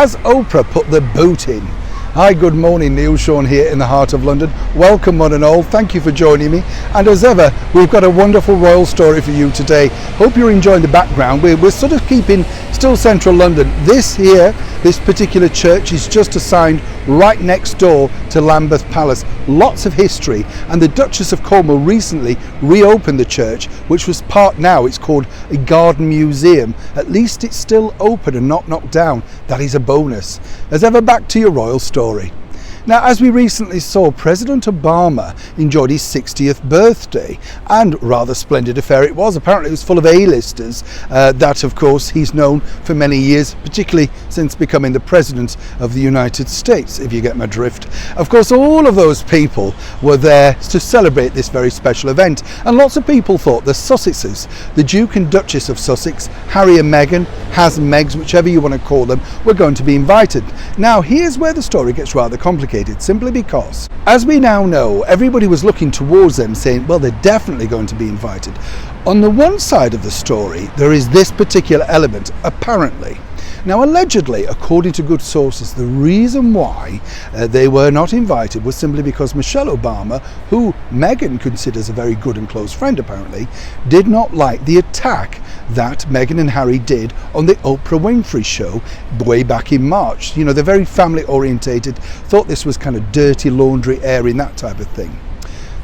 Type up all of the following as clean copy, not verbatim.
Has Oprah put the boot in? Hi, good morning, Neil Sean here in the heart of London. Welcome one and all, thank you for joining me. And as ever, we've got a wonderful royal story for you today. Hope you're enjoying the background. We're sort of keeping still central London. This particular church is just assigned right next door to Lambeth Palace. Lots of history, and the Duchess of Cornwall recently reopened the church, which was part now, it's called a garden museum. At least it's still open and not knocked down. That is a bonus. As ever, back to your royal story. Now, as we recently saw, President Obama enjoyed his 60th birthday, and rather splendid affair it was. Apparently it was full of A-listers, that of course he's known for many years, particularly since becoming the President of the United States, if you get my drift. Of course, all of those people were there to celebrate this very special event, and lots of people thought the Sussexes, the Duke and Duchess of Sussex, Harry and Meghan, Has and Megs, whichever you want to call them, were going to be invited. Now, here's where the story gets rather complicated. Simply because, as we now know, everybody was looking towards them saying, well, they're definitely going to be invited. On the one side of the story, there is this particular element, apparently. Now, allegedly, according to good sources, the reason why they were not invited was simply because Michelle Obama, who Meghan considers a very good and close friend apparently, did not like the attack that Meghan and Harry did on the Oprah Winfrey show way back in March. You know, they're very family orientated, thought this was kind of dirty laundry, airing, that type of thing.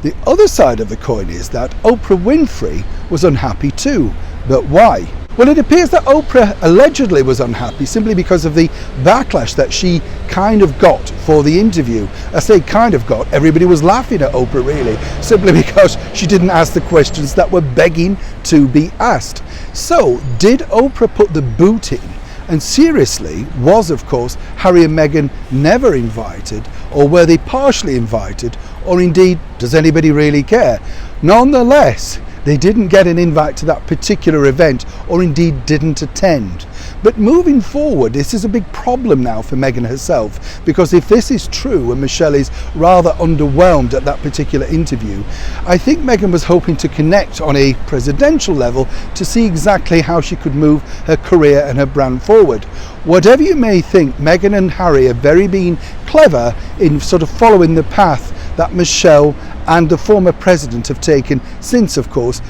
The other side of the coin is that Oprah Winfrey was unhappy too. But why? Well, it appears that Oprah allegedly was unhappy simply because of the backlash that she kind of got for the interview. I say kind of got, everybody was laughing at Oprah really, simply because she didn't ask the questions that were begging to be asked. So, did Oprah put the boot in? And seriously, was of course Harry and Meghan never invited, or were they partially invited, or indeed, does anybody really care? Nonetheless, they didn't get an invite to that particular event, or indeed didn't attend. But moving forward, this is a big problem now for Meghan herself, because if this is true and Michelle is rather underwhelmed at that particular interview, I think Meghan was hoping to connect on a presidential level to see exactly how she could move her career and her brand forward. Whatever you may think, Meghan and Harry have very been clever in sort of following the path that Michelle and the former president have taken since, of course,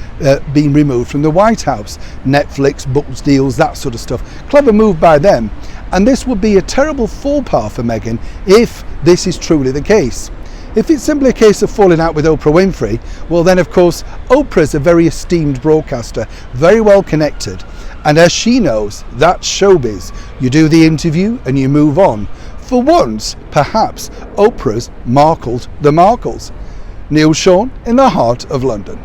being removed from the White House. Netflix, books deals, that sort of stuff. Clever move by them. And this would be a terrible faux pas for Meghan if this is truly the case. If it's simply a case of falling out with Oprah Winfrey, well then of course Oprah's a very esteemed broadcaster, very well connected. And as she knows, that's showbiz. You do the interview and you move on. For once, perhaps Oprah's markled the Markles. Neil Sean in the heart of London.